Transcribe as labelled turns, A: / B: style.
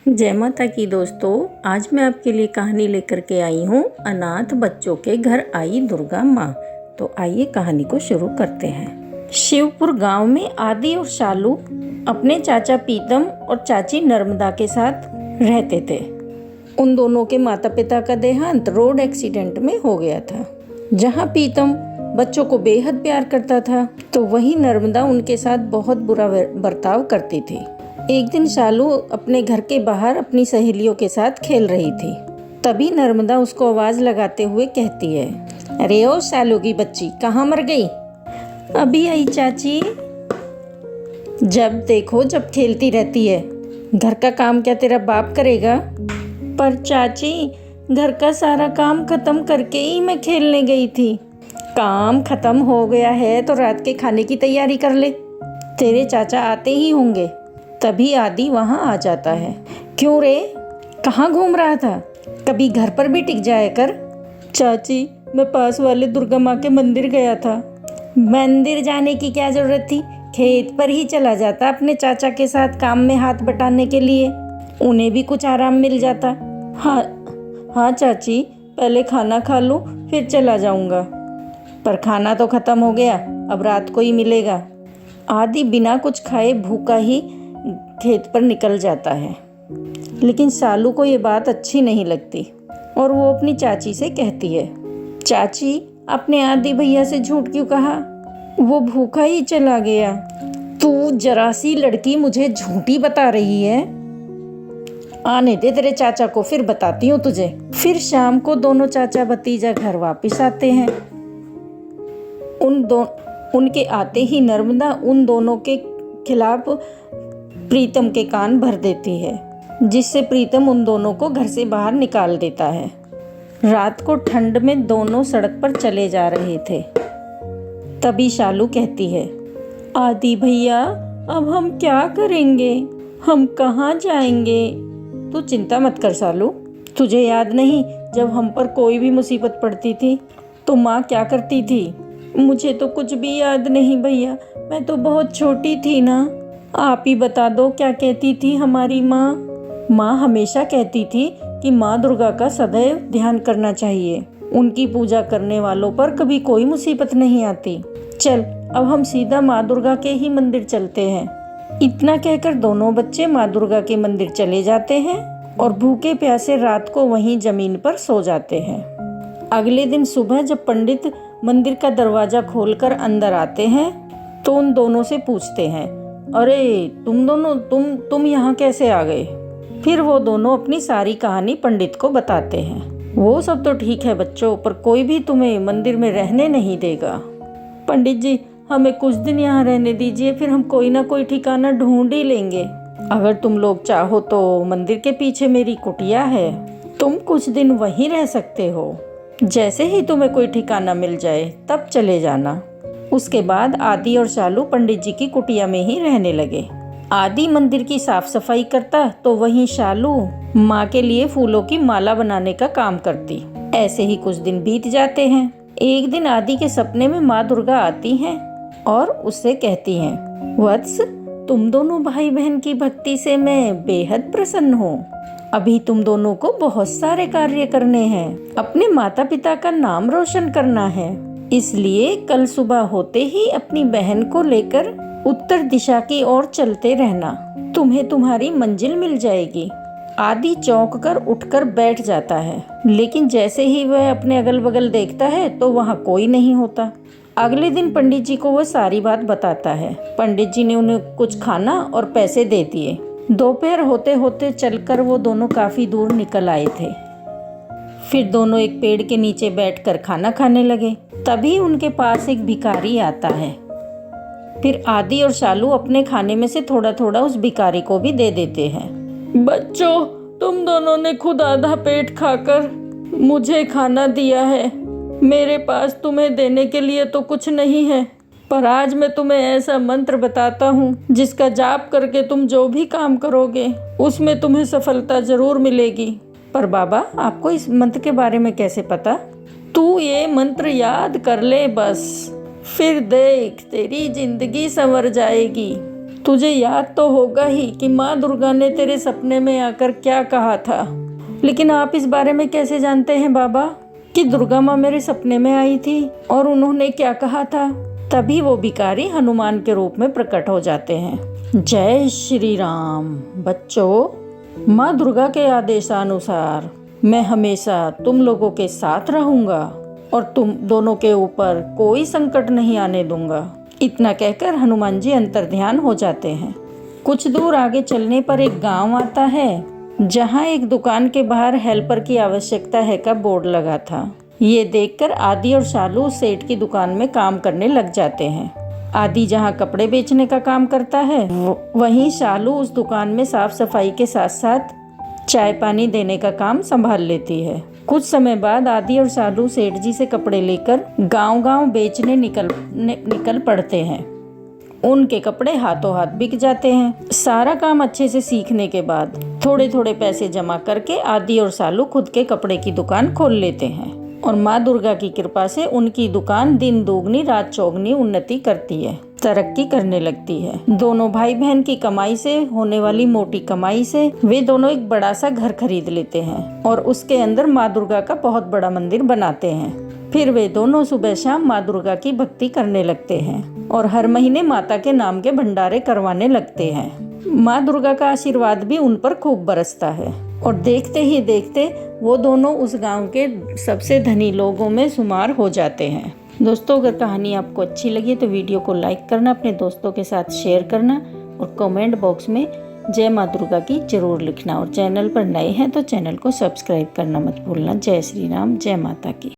A: जय माता की दोस्तों, आज मैं आपके लिए कहानी लेकर के आई हूँ। अनाथ बच्चों के घर आई दुर्गा माँ। तो आइए कहानी को शुरू करते हैं। शिवपुर गांव में आदि और शालू अपने चाचा पीतम और चाची नर्मदा के साथ रहते थे। उन दोनों के माता पिता का देहांत रोड एक्सीडेंट में हो गया था। जहाँ पीतम बच्चों को बेहद प्यार करता था, तो वहीं नर्मदा उनके साथ बहुत बुरा बर्ताव करती थी। एक दिन शालू अपने घर के बाहर अपनी सहेलियों के साथ खेल रही थी। तभी नर्मदा उसको आवाज लगाते हुए कहती है, अरे ओ शालू की बच्ची, कहाँ मर गई? अभी आई चाची। जब देखो जब खेलती रहती है। घर का काम क्या तेरा बाप करेगा? पर चाची, घर का सारा काम खत्म करके ही मैं खेलने गई थी। काम खत्म हो गया है तो रात के खाने की तैयारी कर ले। तेरे चाचा आते ही होंगे। तभी आदि वहाँ आ जाता है। क्यों रे, कहाँ घूम रहा था? कभी घर पर भी टिक जाया कर। चाची, मैं पास वाले दुर्गा माँ के मंदिर गया था। मंदिर जाने की क्या जरूरत थी? खेत पर ही चला जाता अपने चाचा के साथ काम में हाथ बटाने के लिए। उन्हें भी कुछ आराम मिल जाता। हाँ चाची, पहले खाना खा लूँ फिर चला जाऊँगा। पर खाना तो खत्म हो गया, अब रात को ही मिलेगा। आदि बिना कुछ खाए भूखा ही खेत पर निकल जाता है। लेकिन शालू को ये बात अच्छी नहीं लगती और वो अपनी चाची से कहती है, चाची, आपने आदि भैया से झूठ क्यों कहा? वो भूखा ही चला गया। तू जरा सी लड़की मुझे झूठी बता रही है। आने दे तेरे चाचा को, फिर बताती हूँ तुझे। फिर शाम को दोनों चाचा भतीजा घर वापस आते हैं। उनके आते ही नर्मदा उन दोनों के खिलाफ प्रीतम के कान भर देती है, जिससे प्रीतम उन दोनों को घर से बाहर निकाल देता है। रात को ठंड में दोनों सड़क पर चले जा रहे थे। तभी शालू कहती है, आदि भैया, अब हम क्या करेंगे? हम कहाँ जाएंगे? तू चिंता मत कर शालू। तुझे याद नहीं, जब हम पर कोई भी मुसीबत पड़ती थी तो माँ क्या करती थी? मुझे तो कुछ भी याद नहीं भैया, मैं तो बहुत छोटी थी ना। आप ही बता दो, क्या कहती थी हमारी माँ? माँ हमेशा कहती थी कि माँ दुर्गा का सदैव ध्यान करना चाहिए। उनकी पूजा करने वालों पर कभी कोई मुसीबत नहीं आती। चल, अब हम सीधा माँ दुर्गा के ही मंदिर चलते हैं। इतना कहकर दोनों बच्चे माँ दुर्गा के मंदिर चले जाते हैं और भूखे प्यासे रात को वहीं जमीन पर सो जाते हैं। अगले दिन सुबह जब पंडित मंदिर का दरवाजा खोलकर अंदर आते हैं तो उन दोनों से पूछते हैं, अरे तुम दोनों तुम यहाँ कैसे आ गए? फिर वो दोनों अपनी सारी कहानी पंडित को बताते हैं। वो सब तो ठीक है बच्चों, पर कोई भी तुम्हें मंदिर में रहने नहीं देगा। पंडित जी, हमें कुछ दिन यहाँ रहने दीजिए, फिर हम कोई ना कोई ठिकाना ढूंढ ही लेंगे। अगर तुम लोग चाहो तो मंदिर के पीछे मेरी कुटिया है, तुम कुछ दिन वहीं रह सकते हो। जैसे ही तुम्हें कोई ठिकाना मिल जाए तब चले जाना। उसके बाद आदि और शालू पंडित जी की कुटिया में ही रहने लगे। आदि मंदिर की साफ सफाई करता तो वहीं शालू माँ के लिए फूलों की माला बनाने का काम करती। ऐसे ही कुछ दिन बीत जाते हैं। एक दिन आदि के सपने में माँ दुर्गा आती हैं और उससे कहती हैं, वत्स, तुम दोनों भाई बहन की भक्ति से मैं बेहद प्रसन्न हूँ। अभी तुम दोनों को बहुत सारे कार्य करने हैं। अपने माता पिता का नाम रोशन करना है। इसलिए कल सुबह होते ही अपनी बहन को लेकर उत्तर दिशा की ओर चलते रहना। तुम्हें तुम्हारी मंजिल मिल जाएगी। आदि चौंक कर उठकर बैठ जाता है, लेकिन जैसे ही वह अपने अगल बगल देखता है तो वहाँ कोई नहीं होता। अगले दिन पंडित जी को वह सारी बात बताता है। पंडित जी ने उन्हें कुछ खाना और पैसे दे दिए। दोपहर होते होते चलकर वो दोनों काफी दूर निकल आए थे। फिर दोनों एक पेड़ के नीचे बैठकर खाना खाने लगे। तभी उनके पास एक भिखारी आता है। फिर आदि और शालू अपने खाने में से थोड़ा थोड़ा उस भिखारी को भी दे देते हैं। बच्चों, तुम दोनों ने खुद आधा पेट खाकर मुझे खाना दिया है। मेरे पास तुम्हें देने के लिए तो कुछ नहीं है, पर आज मैं तुम्हें ऐसा मंत्र बताता हूँ जिसका जाप करके तुम जो भी काम करोगे उसमें तुम्हें सफलता जरूर मिलेगी। पर बाबा, आपको इस मंत्र के बारे में कैसे पता? तू ये मंत्र याद कर ले बस, फिर देख तेरी जिंदगी संवर जाएगी। तुझे याद तो होगा ही कि माँ दुर्गा ने तेरे सपने में आकर क्या कहा था। लेकिन आप इस बारे में कैसे जानते हैं बाबा कि दुर्गा माँ मेरे सपने में आई थी और उन्होंने क्या कहा था? तभी वो भिखारी हनुमान के रूप में प्रकट हो जाते हैं। जय श्री राम। बच्चों, माँ दुर्गा के आदेशानुसार मैं हमेशा तुम लोगों के साथ रहूंगा और तुम दोनों के ऊपर कोई संकट नहीं आने दूंगा। इतना कहकर हनुमान जी अंतर्ध्यान हो जाते हैं। कुछ दूर आगे चलने पर एक गांव आता है जहां एक दुकान के बाहर हेल्पर की आवश्यकता है का बोर्ड लगा था। ये देखकर आदि और शालू सेठ की दुकान में काम करने लग जाते हैं। आदि जहां कपड़े बेचने का काम करता है, वहीं शालू उस दुकान में साफ सफाई के साथ साथ चाय पानी देने का काम संभाल लेती है। कुछ समय बाद आदि और शालू सेठ जी से कपड़े लेकर गांव-गांव बेचने निकल पड़ते हैं। उनके कपड़े हाथों हाथ बिक जाते हैं। सारा काम अच्छे से सीखने के बाद थोड़े थोड़े पैसे जमा करके आदि और शालू खुद के कपड़े की दुकान खोल लेते हैं और माँ दुर्गा की कृपा से उनकी दुकान दिन दोगुनी रात चौगुनी उन्नति करती है, तरक्की करने लगती है। दोनों भाई बहन की कमाई से होने वाली मोटी कमाई से वे दोनों एक बड़ा सा घर खरीद लेते हैं और उसके अंदर माँ दुर्गा का बहुत बड़ा मंदिर बनाते हैं। फिर वे दोनों सुबह शाम माँ दुर्गा की भक्ति करने लगते हैं और हर महीने माता के नाम के भंडारे करवाने लगते हैं। माँ दुर्गा का आशीर्वाद भी उन पर खूब बरसता है और देखते ही देखते वो दोनों उस गांव के सबसे धनी लोगों में शुमार हो जाते हैं। दोस्तों, अगर कहानी आपको अच्छी लगी तो वीडियो को लाइक करना, अपने दोस्तों के साथ शेयर करना और कमेंट बॉक्स में जय माँ दुर्गा की जरूर लिखना। और चैनल पर नए हैं तो चैनल को सब्सक्राइब करना मत भूलना। जय श्री राम, जय माता की।